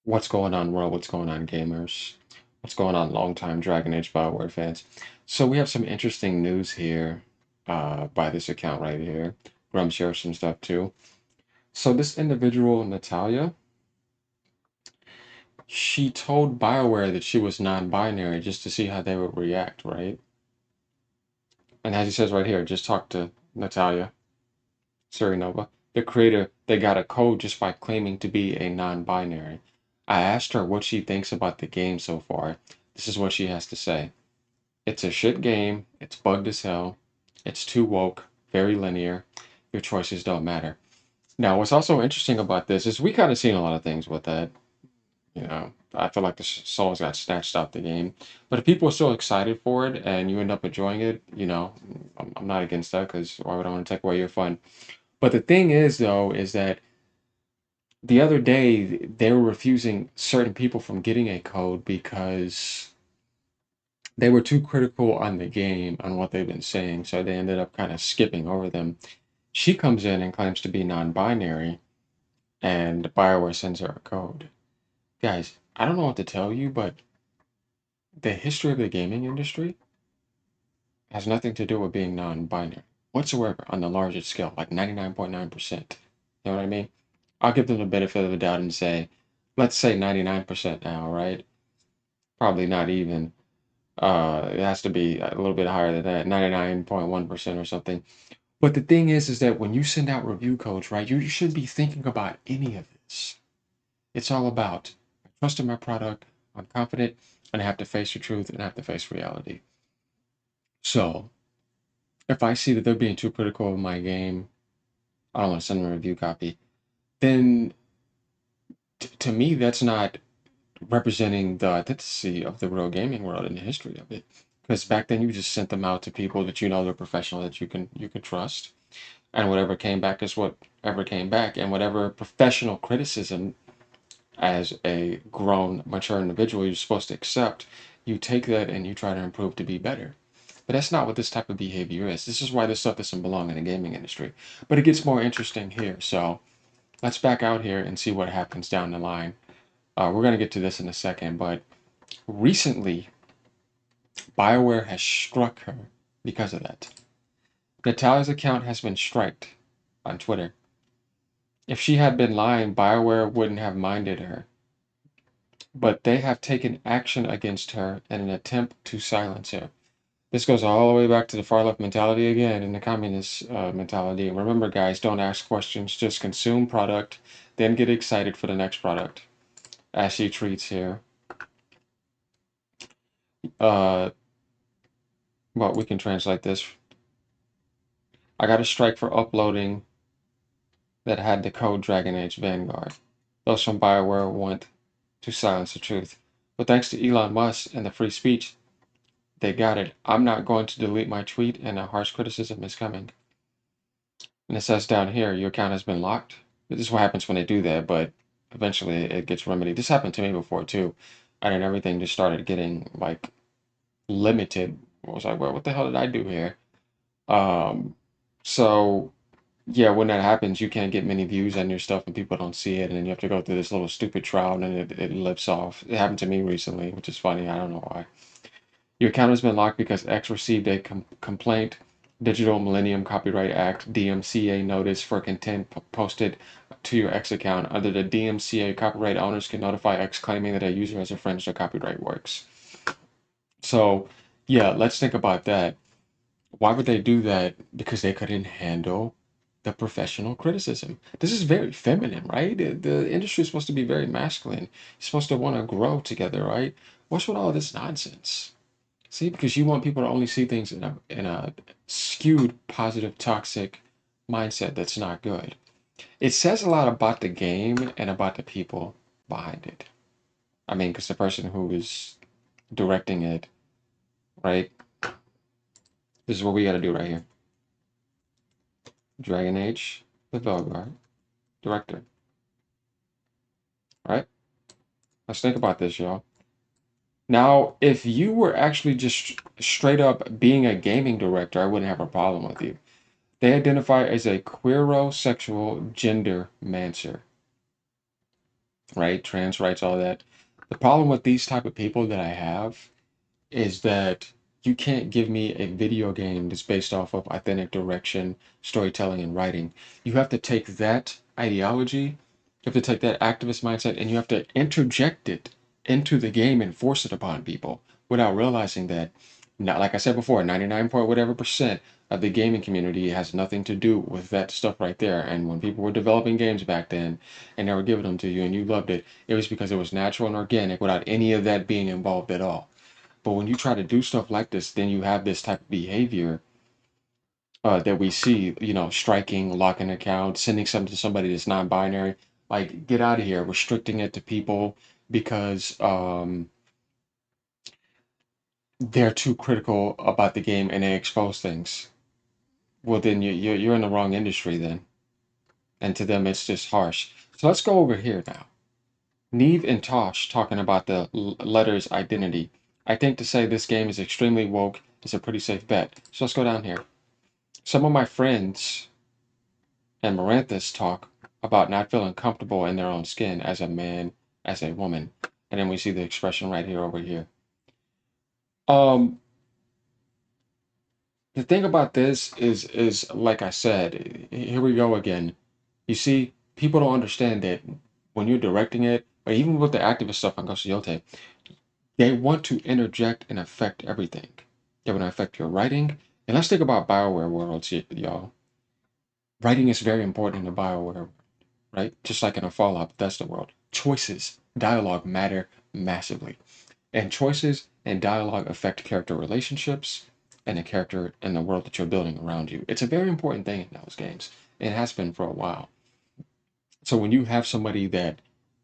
What's going on, world? What's going on, gamers? What's going on, longtime Dragon Age Bioware fans? So we have some interesting news here by this account right here. Grum shares some stuff too. So this individual, Natalia, she told Bioware that she was non-binary just to see how they would react, right? And as he says right here, just talk to Natalia Serenova, the creator. They got a code just by claiming to be a non-binary. I asked her what she thinks about the game so far. This is what she has to say. It's a shit game. It's bugged as hell. It's too woke, very linear. Your choices don't matter. Now, what's also interesting about this is we kind of seen a lot of things with that. I feel like the souls got snatched out the game. But if people are still excited for it and you end up enjoying it, I'm not against that because why would I want to take away your fun? But the thing is, though, is that the other day they were refusing certain people from getting a code because they were too critical on the game on what they've been saying, so they ended up kind of skipping over them. She comes in and claims to be non-binary, and Bioware sends her a code. Guys, I don't know what to tell you, but the history of the gaming industry has nothing to do with being non-binary whatsoever on the largest scale, like 99.9%. You know what I mean? I'll give them the benefit of the doubt and say, let's say 99% now, right? Probably not even. It has to be a little bit higher than that, 99.1% or something. But the thing is that when you send out review codes, right, you shouldn't be thinking about any of this. It's all about I trust in my product, I'm confident, and I have to face the truth and I have to face reality. So if I see that they're being too critical of my game, I don't want to send them a review copy. Then to me, that's not representing the authenticity of the real gaming world and the history of it. Because back then you just sent them out to people that you know they're professional that you can trust, and whatever came back is whatever came back, and whatever professional criticism as a grown, mature individual you're supposed to accept, you take that and you try to improve to be better. But that's not what this type of behavior is. This is why this stuff doesn't belong in the gaming industry. But it gets more interesting here. So let's back out here and see what happens down the line. We're going to get to this in a second, but recently, BioWare has struck her because of that. Natalia's account has been striked on Twitter. If she had been lying, BioWare wouldn't have minded her. But they have taken action against her in an attempt to silence her. This goes all the way back to the far left mentality again and the communist mentality. Remember, guys, don't ask questions, just consume product, then get excited for the next product. As she treats here. Uh, well, we can translate this. I got a strike for uploading that had the code Dragon Age Vanguard. Those from Bioware want to silence the truth. But thanks to Elon Musk and the free speech, they got it. I'm not going to delete my tweet, and a harsh criticism is coming. And it says down here, your account has been locked. This is what happens when they do that, but eventually it gets remedied. This happened to me before too. And then everything just started getting like limited. I was like, well, what the hell did I do here? Um, so yeah, when that happens, you can't get many views on your stuff and people don't see it, and then you have to go through this little stupid trial and then it lips off. It happened to me recently, which is funny. I don't know why. Your account has been locked because X received a complaint, Digital Millennium Copyright Act, DMCA notice for content posted to your X account. Under the DMCA, copyright owners can notify X claiming that a user has infringed their copyright works. So, yeah, let's think about that. Why would they do that? Because they couldn't handle the professional criticism. This is very feminine, right? The industry is supposed to be very masculine. You're supposed to want to grow together, right? What's with all this nonsense? See, because you want people to only see things in a skewed, positive, toxic mindset that's not good. It says a lot about the game and about the people behind it. I mean, because the person who is directing it, right? This is what we got to do right here. Dragon Age, the Veilguard, director. All right? Let's think about this, y'all. Now, if you were actually just straight up being a gaming director, I wouldn't have a problem with you. They identify as a queerosexual gender mancer. right? Trans rights, all that. The problem with these type of people that I have is that you can't give me a video game that's based off of authentic direction, storytelling, and writing. You have to take that ideology, you have to take that activist mindset, and you have to interject it into the game and force it upon people without realizing that, not like I said before, 99 point whatever percent of the gaming community has nothing to do with that stuff right there. And when people were developing games back then and they were giving them to you and you loved it, it was because it was natural and organic without any of that being involved at all. But when you try to do stuff like this, then you have this type of behavior that we see, striking, locking accounts, sending something to somebody that's non-binary. Like, get out of here, restricting it to people because they're too critical about the game and they expose things. Well, then you're in the wrong industry then. And to them, it's just harsh. So let's go over here now. Neve and Tosh talking about the letter's identity. I think to say this game is extremely woke is a pretty safe bet. So let's go down here. Some of my friends and Maranthus talk about not feeling comfortable in their own skin as a man, as a woman. And then we see the expression right here over here. Um, the thing about this is like I said, here we go again. You see, people don't understand that when you're directing it, or even with the activist stuff on Ghost Yote, they want to interject and affect everything. They want to affect your writing. And let's think about Bioware worlds, y'all. Writing is very important in the Bioware, right? Just like in a Fallout Bethesda world. Choices, dialogue matter massively. And choices and dialogue affect character relationships and the character and the world that you're building around you. It's a very important thing in those games. It has been for a while. So when you have somebody that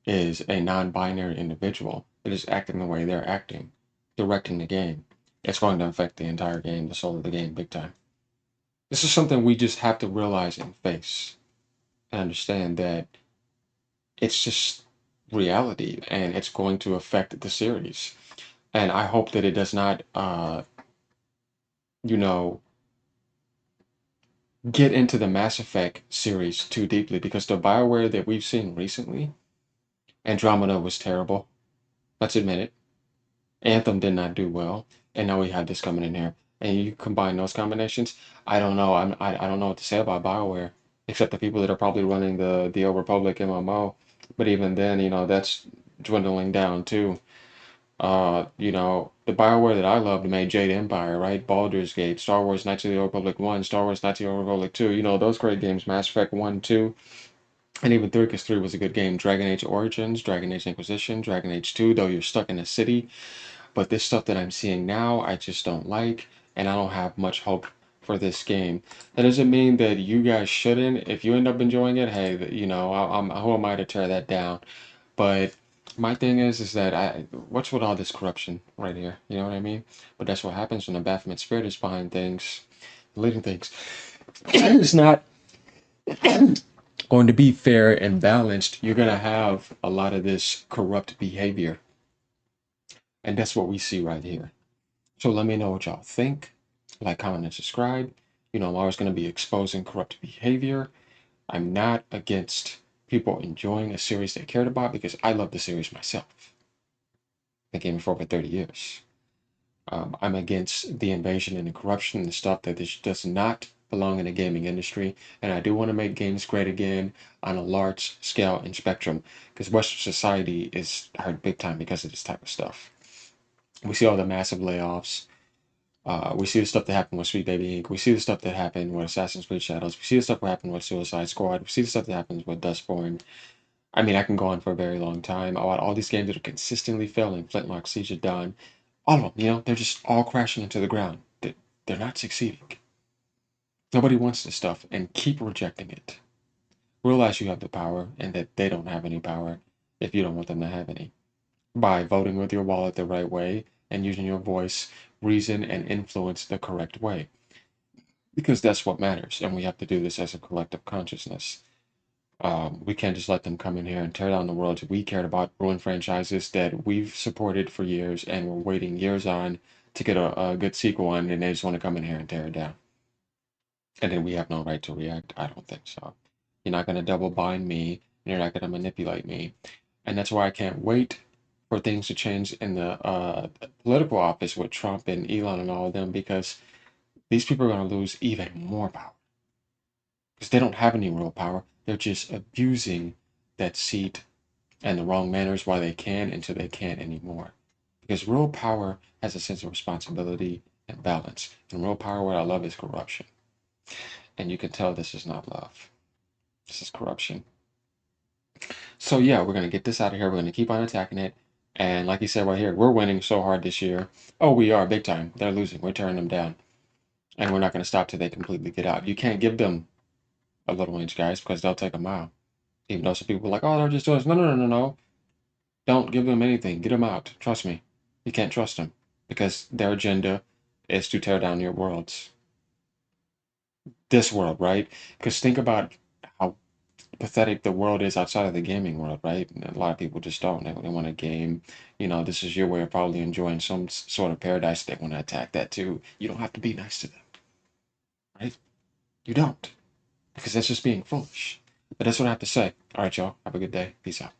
is a non-binary individual that is acting the way they're acting, directing the game, it's going to affect the entire game, the soul of the game, big time. This is something we just have to realize and face and understand that it's just reality and it's going to affect the series. And I hope that it does not, you know, get into the Mass Effect series too deeply because the Bioware that we've seen recently, Andromeda was terrible. Let's admit it. Anthem did not do well, and now we have this coming in here. And you combine those combinations, I don't know. I don't know what to say about BioWare, except the people that are probably running the Old Republic MMO. But even then, that's dwindling down too. The BioWare that I loved made Jade Empire, right? Baldur's Gate, Star Wars Knights of the Old Republic 1, Star Wars Knights of the Old Republic 2, those great games, Mass Effect 1, 2, and even 3, because 3 was a good game. Dragon Age Origins, Dragon Age Inquisition, Dragon Age 2, though you're stuck in a city. But this stuff that I'm seeing now, I just don't like, and I don't have much hope for this game. That doesn't mean that you guys shouldn't. If you end up enjoying it, hey, who am I to tear that down? But my thing is that what's with all this corruption right here? You know what I mean? But that's what happens when the Baphomet spirit is behind things, leading things. It's not going to be fair and balanced. You're gonna have a lot of this corrupt behavior, and that's what we see right here. So let me know what y'all think. Like, comment, and subscribe. I'm always going to be exposing corrupt behavior. I'm not against people enjoying a series they cared about because I love the series myself. I've been gaming for over 30 years. I'm against the invasion and the corruption and stuff that does not belong in the gaming industry. And I do want to make games great again on a large scale and spectrum because Western society is hurt big time because of this type of stuff. We see all the massive layoffs. We see the stuff that happened with Sweet Baby Inc. We see the stuff that happened with Assassin's Creed Shadows. We see the stuff that happened with Suicide Squad. We see the stuff that happens with Dustborn. I mean, I can go on for a very long time about all these games that are consistently failing. Flintlock, Siege of Dawn, all of them, they're just all crashing into the ground. They're not succeeding. Nobody wants this stuff and keep rejecting it. Realize you have the power and that they don't have any power if you don't want them to have any. By voting with your wallet the right way and using your voice, reason, and influence the correct way. Because that's what matters, and we have to do this as a collective consciousness. We can't just let them come in here and tear down the world we cared about, ruin franchises that we've supported for years and we're waiting years on to get a good sequel on, and they just want to come in here and tear it down. And then we have no right to react. I don't think so. You're not going to double bind me, and you're not going to manipulate me. And that's why I can't wait for things to change in the political office with Trump and Elon and all of them, because these people are going to lose even more power because they don't have any real power. They're just abusing that seat and the wrong manners while they can until they can't anymore. Because real power has a sense of responsibility and balance. And real power, what I love, is corruption. And you can tell this is not love. This is corruption. So yeah, we're gonna get this out of here. We're gonna keep on attacking it. And like you said right here, we're winning so hard this year. Oh, we are big time. They're losing. We're tearing them down. And we're not gonna stop till they completely get out. You can't give them a little inch, guys, because they'll take a mile. Even though some people are like, oh, they're just doing this. No, no, no, no, no. Don't give them anything. Get them out. Trust me. You can't trust them because their agenda is to tear down your worlds. This world, right? Because think about how pathetic the world is outside of the gaming world, right? And a lot of people just don't. They want to game. This is your way of probably enjoying some sort of paradise. They want to attack that too. You don't have to be nice to them, right? You don't, because that's just being foolish. But that's what I have to say. All right, y'all. Have a good day. Peace out.